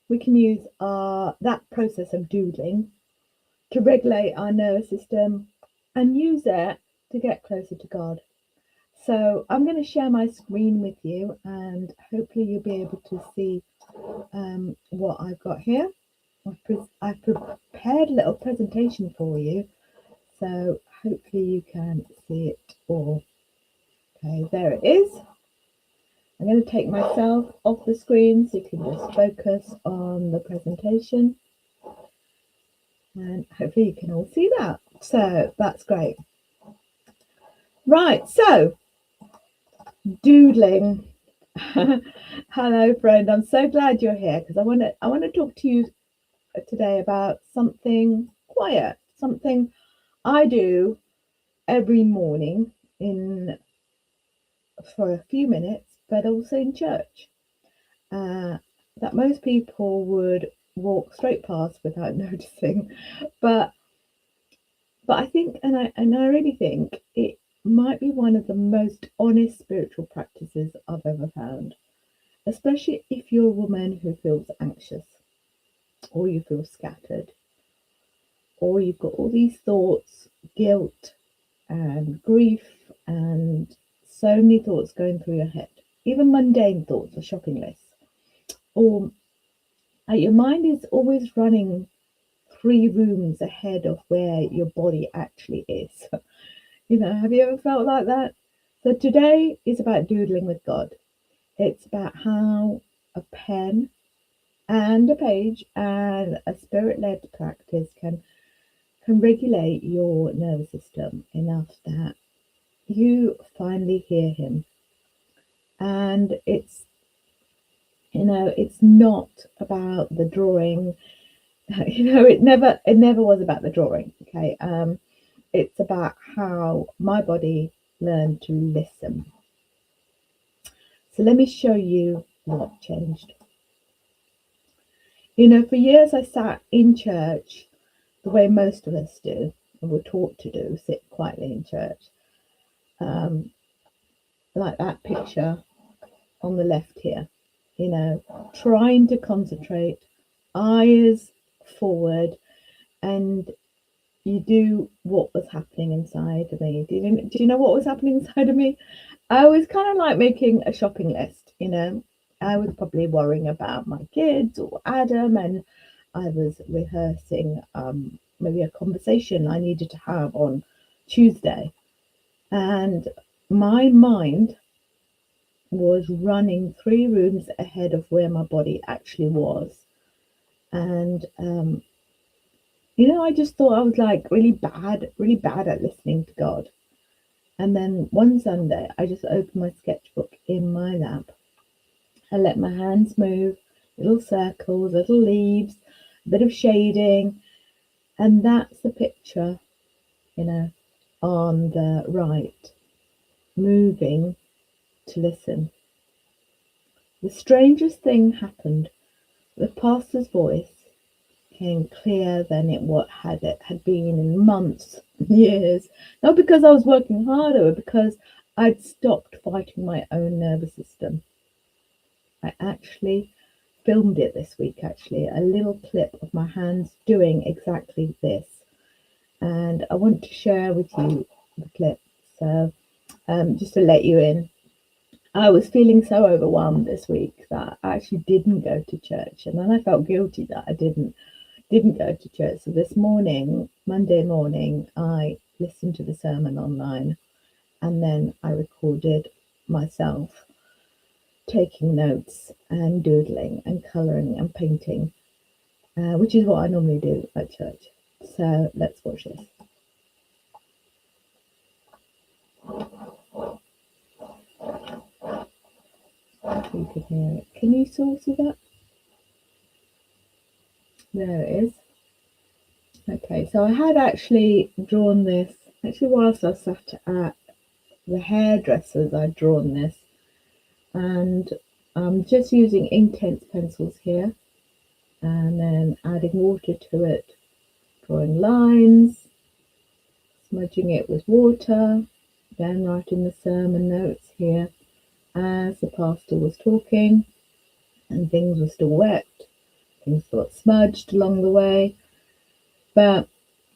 we can use that process of doodling to regulate our nervous system and use it to get closer to God. So I'm going to share my screen with you, and hopefully you'll be able to see what I've got here. I've prepared a little presentation for you, so hopefully you can see it all. Okay, there it is. I'm going to take myself off the screen so you can just focus on the presentation, and hopefully you can all see that. So that's great. Right, so doodling. Hello, friend. I'm so glad you're here because I want to talk to you today about something quiet, something I do every morning in for a few minutes, but also in church. That most people would walk straight past without noticing, but I think, and I really think it might be one of the most honest spiritual practices I've ever found, especially if you're a woman who feels anxious, or you feel scattered, or you've got all these thoughts, guilt and grief, and so many thoughts going through your head, even mundane thoughts or shopping lists, or your mind is always running 3 rooms ahead of where your body actually is. Have you ever felt like that? So today is about doodling with God. It's about how a pen and a page and a spirit-led practice can regulate your nervous system enough that you finally hear him. And it's not about the drawing. It never was about the drawing. Okay. It's about how my body learned to listen. So let me show you what changed. For years I sat in church the way most of us do, and we're taught to do, sit quietly in church. Like that picture on the left here, trying to concentrate, eyes forward, and you do what was happening inside of me. Do you know what was happening inside of me? I was kind of like making a shopping list, I was probably worrying about my kids or Adam, and I was rehearsing maybe a conversation I needed to have on Tuesday. And my mind was running 3 rooms ahead of where my body actually was. And I just thought I was like really bad at listening to God. And then one Sunday, I just opened my sketchbook in my lap. I let my hands move, little circles, little leaves, a bit of shading. And that's the picture, on the right, moving to listen. The strangest thing happened. The pastor's voice came clearer than it had been in months, years. Not because I was working harder, but because I'd stopped fighting my own nervous system. I actually filmed it this week, a little clip of my hands doing exactly this. And I want to share with you the clip. So just to let you in, I was feeling so overwhelmed this week that I actually didn't go to church. And then I felt guilty that I didn't go to church. So this morning, Monday morning, I listened to the sermon online, and then I recorded myself taking notes and doodling and colouring and painting, which is what I normally do at church. So let's watch this. You can hear it. Can you still see that? There it is. Okay, so I had actually drawn this, whilst I sat at the hairdressers, I'd drawn this, and I'm just using Inktense pencils here, and then adding water to it, drawing lines, smudging it with water, then writing the sermon notes here as the pastor was talking and things were still wet. things got smudged along the way. But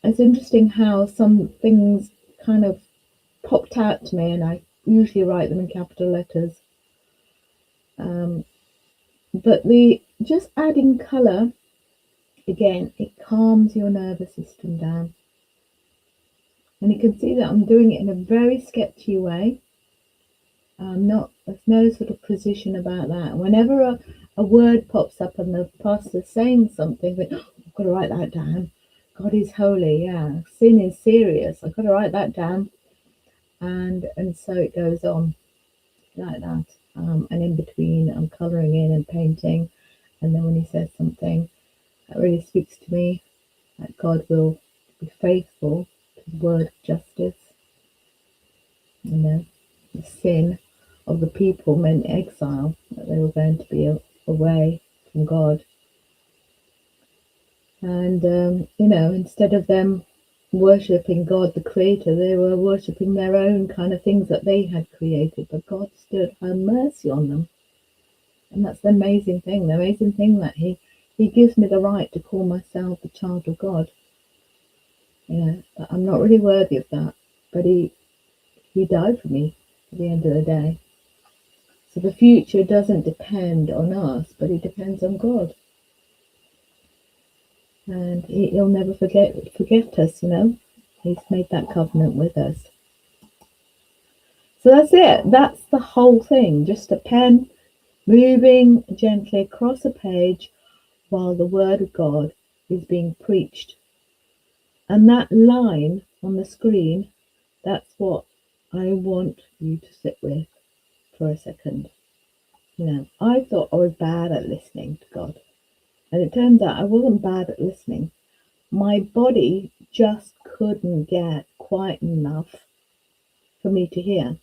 it's interesting how some things kind of popped out to me, and I usually write them in capital letters. But the just adding colour, again, it calms your nervous system down. And you can see that I'm doing it in a very sketchy way. There's no sort of precision about that. Whenever a word pops up and the pastor's saying something, but I've got to write that down. God is holy, yeah. Sin is serious. I've got to write that down. And so it goes on like that. And in between, I'm colouring in and painting. And then when he says something that really speaks to me, that God will be faithful to his word of justice. The sin of the people meant exile, that they were going to be away from God. And, instead of them worshipping God, the Creator, they were worshipping their own kind of things that they had created. But God still had mercy on them. And that's the amazing thing that He gives me the right to call myself the child of God. But I'm not really worthy of that. But He died for me at the end of the day. So the future doesn't depend on us, but it depends on God. And He'll never forget us, He's made that covenant with us. So that's it. That's the whole thing. Just a pen moving gently across a page while the word of God is being preached. And that line on the screen, that's what I want you to sit with for a second. I thought I was bad at listening to God. And it turns out I wasn't bad at listening. My body just couldn't get quiet enough for me to hear.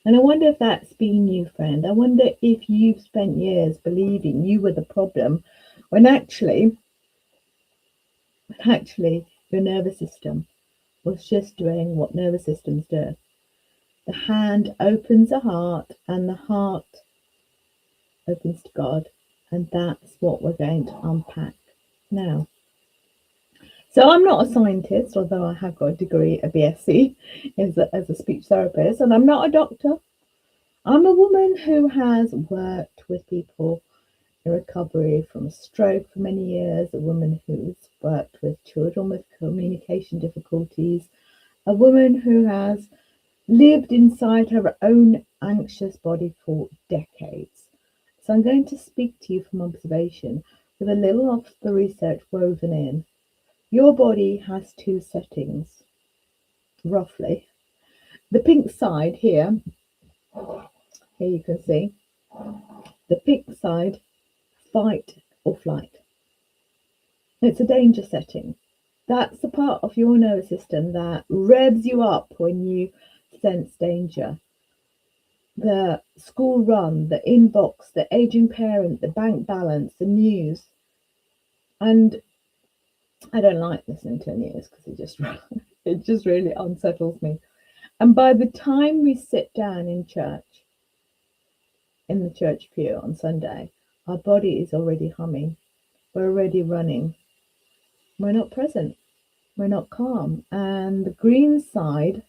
And I wonder if that's been you, friend. I wonder if you've spent years believing you were the problem when actually your nervous system was just doing what nervous systems do. The hand opens the heart and the heart opens to God. And that's what we're going to unpack now. So I'm not a scientist, although I have got a degree, a BSc, as a speech therapist, and I'm not a doctor. I'm a woman who has worked with people in recovery from a stroke for many years, a woman who's worked with children with communication difficulties, a woman who has lived inside her own anxious body for decades. So I'm going to speak to you from observation with a little of the research woven in. Your body has two settings, roughly. The pink side here you can see, the pink side, fight or flight. It's a danger setting. That's the part of your nervous system that revs you up when you sense danger. The school run, the inbox, the aging parent, the bank balance, the news. And I don't like listening to news because it just really unsettles me. And by the time we sit down in church, in the church pew on Sunday, our body is already humming. We're already running. We're not present. We're not calm. And the green side,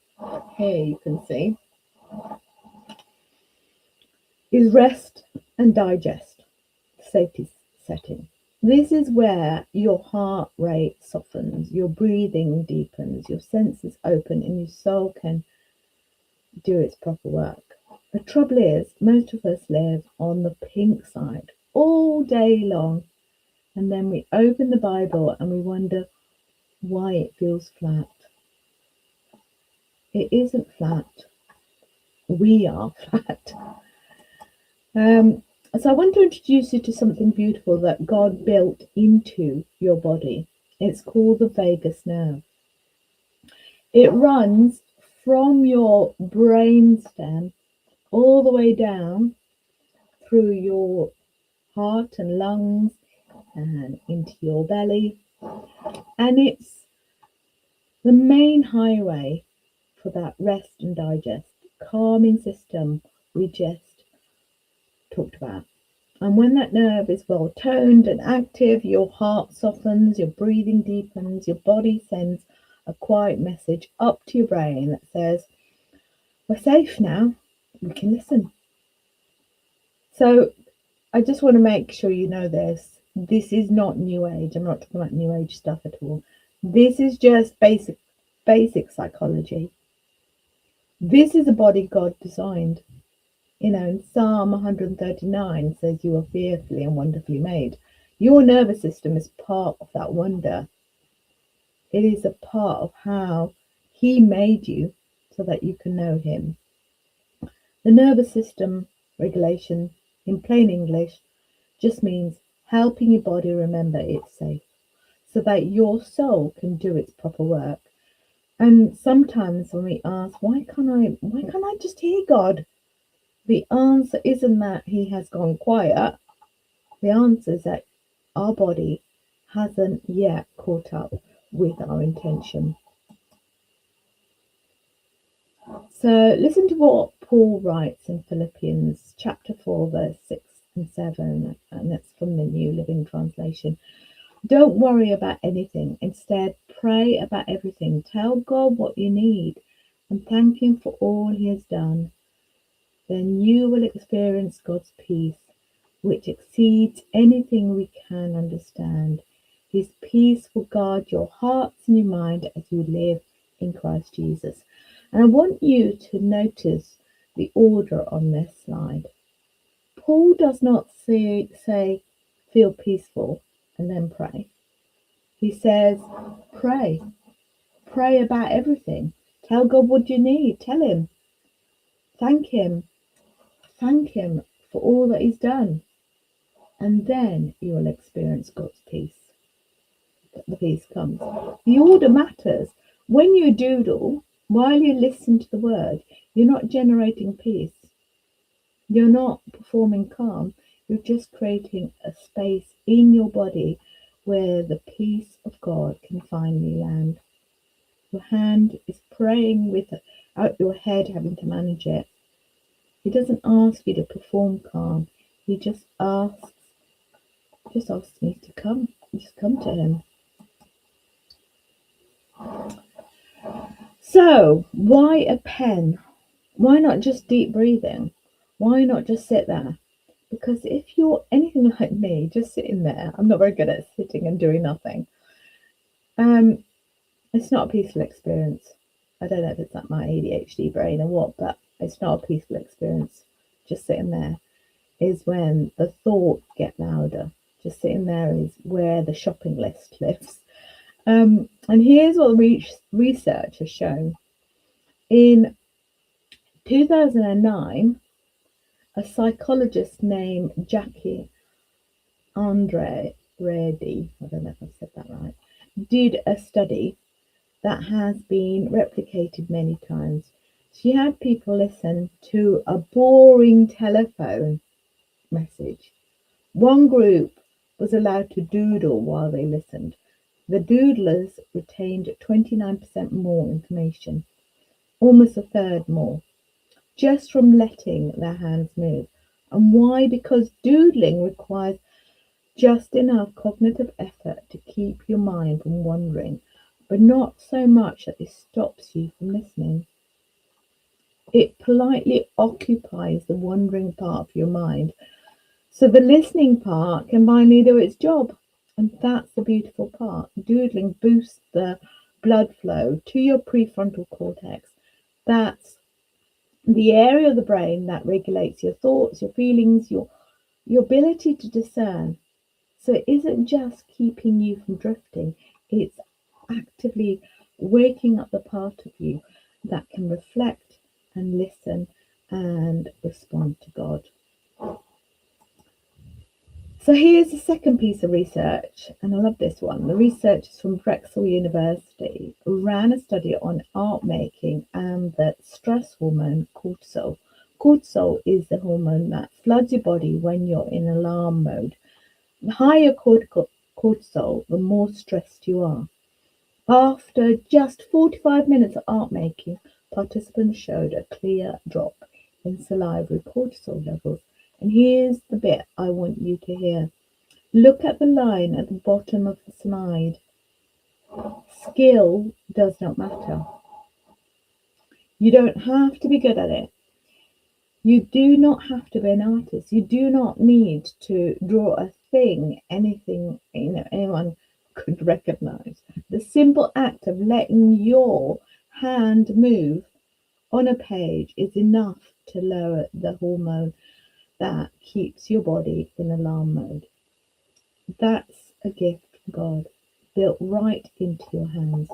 here you can see, is rest and digest, safety setting. This is where your heart rate softens, your breathing deepens, your senses open, and your soul can do its proper work. The trouble is, most of us live on the pink side all day long, and then we open the Bible and we wonder why it feels flat. It isn't flat. We are flat. So I want to introduce you to something beautiful that God built into your body. It's called the vagus nerve. It runs from your brainstem all the way down through your heart and lungs and into your belly. And it's the main highway for that rest and digest, calming system we just talked about. And when that nerve is well toned and active, your heart softens, your breathing deepens, your body sends a quiet message up to your brain that says, we're safe now, we can listen. So I just want to make sure you know this. This is not New Age. I'm not talking about New Age stuff at all. This is just basic psychology. This is a body God designed. In Psalm 139 says you are fearfully and wonderfully made. Your nervous system is part of that wonder. It is a part of how He made you so that you can know Him. The nervous system regulation, in plain English, just means helping your body remember it's safe so that your soul can do its proper work. And sometimes when we ask, why can't I just hear God? The answer isn't that He has gone quiet. The answer is that our body hasn't yet caught up with our intention. So listen to what Paul writes in Philippians chapter 4, verse 6 and 7, and that's from the New Living Translation. Don't worry about anything. Instead, pray about everything. Tell God what you need and thank Him for all He has done. Then you will experience God's peace, which exceeds anything we can understand. His peace will guard your hearts and your mind as you live in Christ Jesus. And I want you to notice the order on this slide. Paul does not say feel peaceful and then pray. He says, pray. Pray about everything. Tell God what you need. Tell Him. Thank Him. Thank Him for all that He's done. And then you will experience God's peace. The peace comes. The order matters. When you doodle, while you listen to the word, you're not generating peace. You're not performing calm. You're just creating a space in your body where the peace of God can finally land. Your hand is praying without your head having to manage it. He doesn't ask you to perform calm. He just asks me to come. Just come to Him. So, why a pen? Why not just deep breathing? Why not just sit there? Because if you're anything like me, just sitting there, I'm not very good at sitting and doing nothing. It's not a peaceful experience. I don't know if it's like my ADHD brain or what, but it's not a peaceful experience. Just sitting there is when the thoughts get louder. Just sitting there is where the shopping list lives. And here's what research has shown. In 2009, a psychologist named Jackie Andrade, I don't know if I've said that right, did a study that has been replicated many times. She had people listen to a boring telephone message. One group was allowed to doodle while they listened. The doodlers retained 29% more information, almost a third more, just from letting their hands move. And why? Because doodling requires just enough cognitive effort to keep your mind from wandering, but not so much that it stops you from listening. It politely occupies the wandering part of your mind, so the listening part can finally do its job. And that's the beautiful part. Doodling boosts the blood flow to your prefrontal cortex. That's the area of the brain that regulates your thoughts, your feelings, your ability to discern. So it isn't just keeping you from drifting, it's actively waking up the part of you that can reflect and listen and respond to God. So here's the second piece of research, and I love this one. The researchers from Drexel University ran a study on art making and the stress hormone cortisol. Cortisol is the hormone that floods your body when you're in alarm mode. The higher cortisol, the more stressed you are. After just 45 minutes of art making, participants showed a clear drop in salivary cortisol levels And here's the bit I want you to hear. Look at the line at the bottom of the slide. Skill does not matter. You don't have to be good at it. You do not have to be an artist. You do not need to draw a thing, anything anyone could recognize. The simple act of letting your hand move on a page is enough to lower the hormone that keeps your body in alarm mode. That's a gift from God, built right into your hands.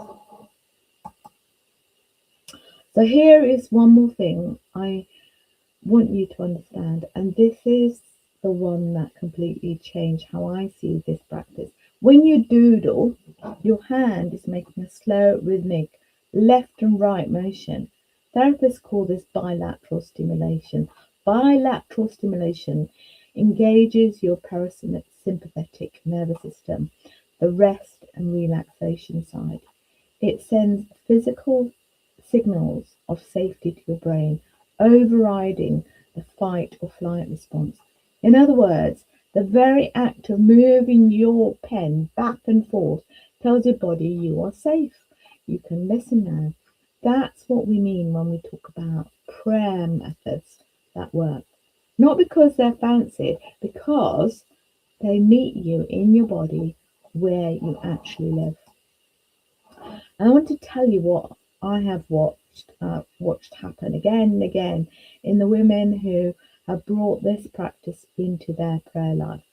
So here is one more thing I want you to understand, and this is the one that completely changed how I see this practice. When you doodle, your hand is making a slow, rhythmic left and right motion. Therapists call this bilateral stimulation. Bilateral stimulation engages your parasympathetic nervous system, the rest and relaxation side. It sends physical signals of safety to your brain, overriding the fight or flight response. In other words, the very act of moving your pen back and forth tells your body you are safe. You can listen now. That's what we mean when we talk about prayer methods that work. Not because they're fancy, because they meet you in your body where you actually live. And I want to tell you what I have watched happen again and again in the women who have brought this practice into their prayer life.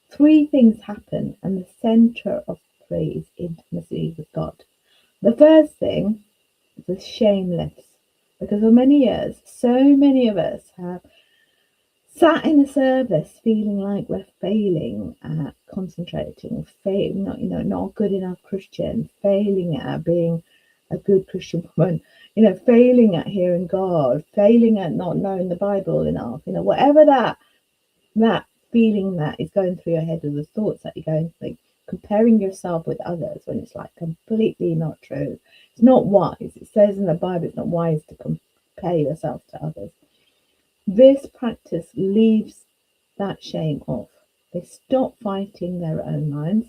Three things happen, and the center of the three is intimacy with God. The first thing is the shame lifts, because for many years, so many of us have sat in a service feeling like we're failing at concentrating, not a good enough Christian, failing at being a good Christian woman, failing at hearing God, failing at not knowing the Bible enough, whatever that feeling that is going through your head, or the thoughts that you're going through, comparing yourself with others when it's like completely not true. It's not wise. It says in the Bible it's not wise to compare yourself to others. This practice leaves that shame off. They stop fighting their own minds.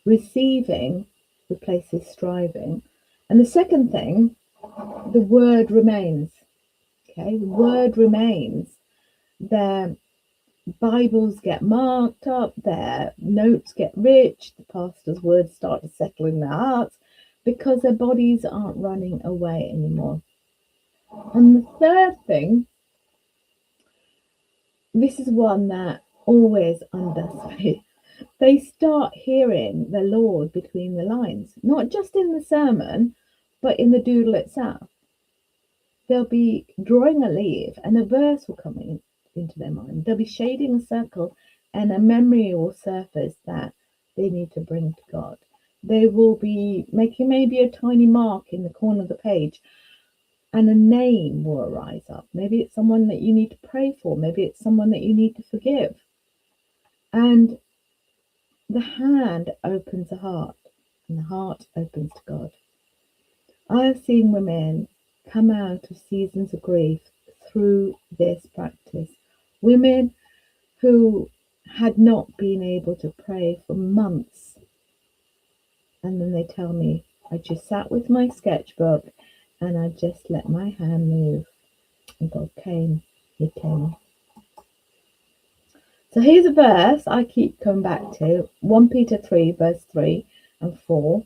Receiving replaces striving. And the second thing, the word remains. Okay, the word remains. Their Bibles get marked up, their notes get rich, the pastor's words start to settle in their hearts because their bodies aren't running away anymore. And the third thing, this is one that always undoes me. They start hearing the Lord between the lines, not just in the sermon, but in the doodle itself. They'll be drawing a leaf and a verse will come into their mind. They'll be shading a circle and a memory will surface that they need to bring to God. They will be making maybe a tiny mark in the corner of the page, and a name will arise up. Maybe it's someone that you need to pray for. Maybe it's someone that you need to forgive. And the hand opens the heart, and the heart opens to God. I have seen women come out of seasons of grief through this practice. Women who had not been able to pray for months. And then they tell me, I just sat with my sketchbook and I just let my hand move. And God came, He came. So here's a verse I keep coming back to, 1 Peter 3, verse 3 and 4.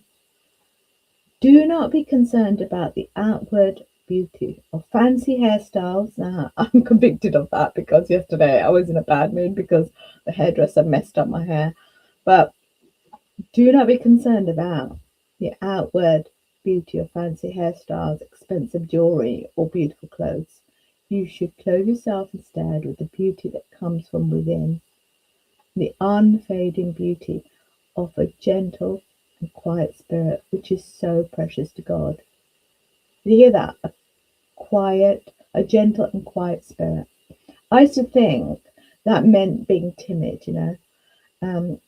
Do not be concerned about the outward beauty of fancy hairstyles. Now, I'm convicted of that because yesterday I was in a bad mood because the hairdresser messed up my hair. But do not be concerned about the outward beauty of fancy hairstyles, expensive jewelry, or beautiful clothes. You should clothe yourself instead with the beauty that comes from within, the unfading beauty of a gentle and quiet spirit, which is so precious to God. You hear that? A gentle and quiet spirit. I used to think that meant being timid, saying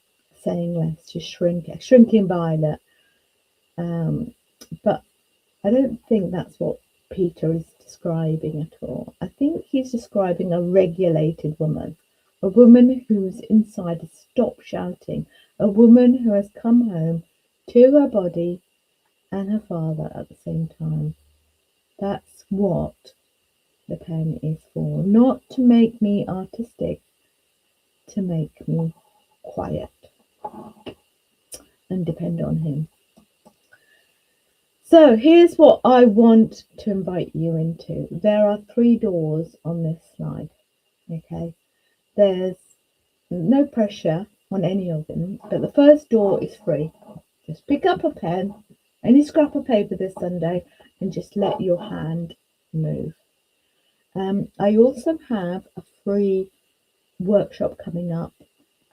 less, just shrinking violet. But I don't think that's what Peter is describing at all. I think he's describing a regulated woman, a woman whose inside has stopped shouting, a woman who has come home to her body and her father at the same time. That's what the pen is for. Not to make me artistic, to make me quiet and depend on him. So here's what I want to invite you into. There are 3 doors on this slide. Okay, there's no pressure on any of them, but the first door is free. Just pick up a pen, any scrap of paper this Sunday, and just let your hand move. I also have a free workshop coming up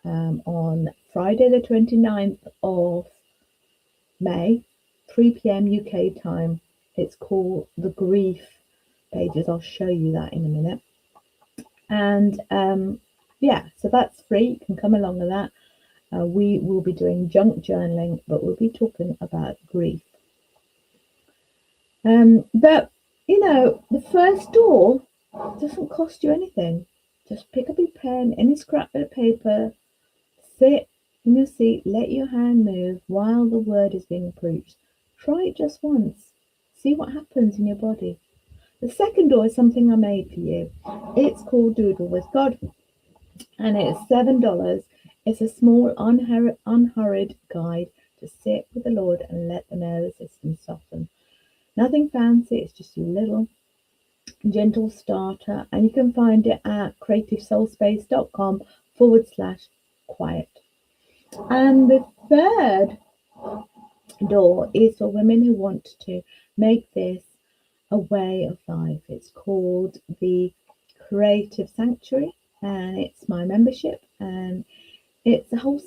on Friday the 29th of May, 3 p.m. UK time. It's called the Grief Pages. I'll show you that in a minute. And so that's free. You can come along with that. We will be doing junk journaling, but we'll be talking about grief. But the first door doesn't cost you anything. Just pick up your pen, any scrap bit of paper, sit in your seat, let your hand move while the word is being preached. Try it just once. See what happens in your body. The second door is something I made for you. It's called Doodle With God, and it's $7. It's a small, unhurried guide to sit with the Lord and let the nervous system soften. Nothing fancy, it's just a little gentle starter, and you can find it at creativesoulspace.com/quiet. And the third door is for women who want to make this a way of life. It's called the Creative Sanctuary, and it's my membership, and it's a whole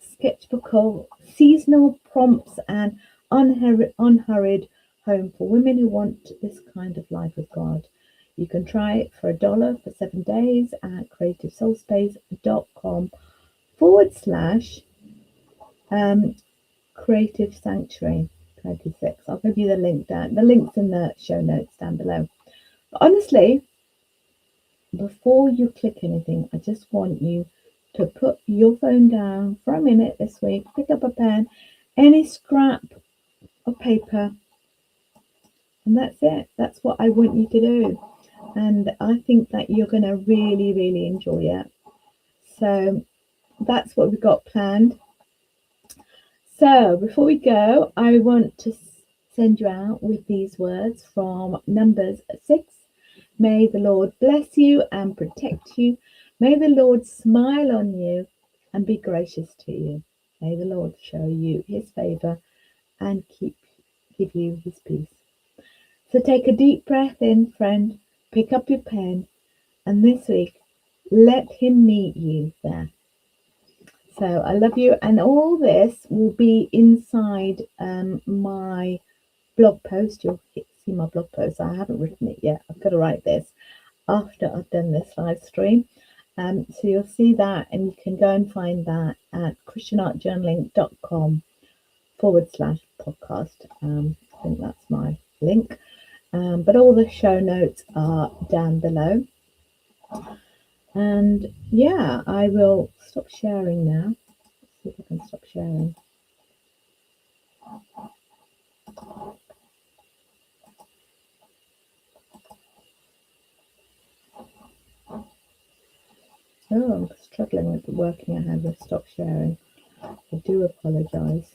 sketchbook of seasonal prompts and unhurried home for women who want this kind of life with God. You can try it for $1 for 7 days at creativesoulspace.com/creative sanctuary 26. I'll give you the link down. The link's in the show notes down below. But honestly, before you click anything, I just want you to put your phone down for a minute this week, pick up a pen, any scrap of paper, and that's it. That's what I want you to do. And I think that you're going to really, really enjoy it. So that's what we've got planned. So before we go, I want to send you out with these words from Numbers 6. May the Lord bless you and protect you. May the Lord smile on you and be gracious to you. May the Lord show you his favor and give you his peace. So take a deep breath in, friend. Pick up your pen, and this week, let him meet you there. So I love you, and all this will be inside my blog post. You'll see my blog post. I haven't written it yet. I've got to write this after I've done this live stream. So you'll see that, and you can go and find that at christianartjournaling.com/podcast. I think that's my link. But all the show notes are down below. And yeah, I will stop sharing now. Let's see if I can stop sharing. Oh, I'm struggling with working out how to stop sharing. I do apologise.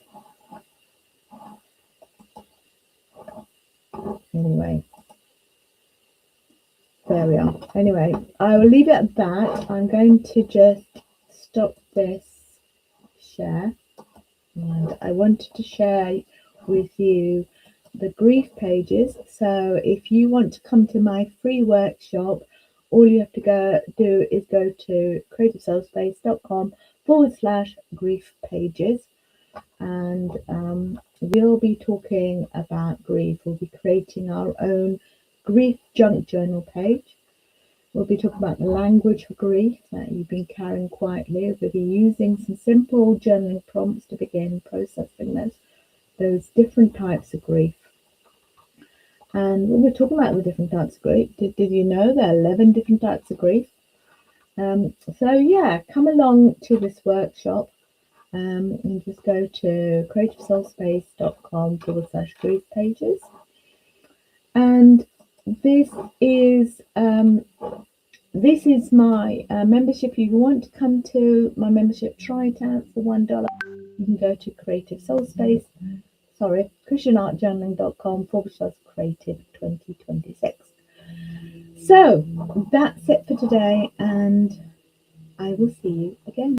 Anyway, there we are. Anyway, I will leave it at that. I'm going to just stop this share, and I wanted to share with you the grief pages. So if you want to come to my free workshop, all you have to do is go to creativesoulspace.com/grief pages, and we'll be talking about grief. We'll be creating our own grief junk journal page. We'll be talking about the language for grief that you've been carrying quietly. We'll be using some simple journaling prompts to begin processing those different types of grief. And we're talking about the different types of grief. Did you know there are 11 different types of grief? So yeah, come along to this workshop. And just go to creativesoulspace.com/grief pages. And this is my membership. If you want to come to my membership, try it out for $1. You can go to ChristianArtJournaling.com/creative 2026. So that's it for today, and I will see you again.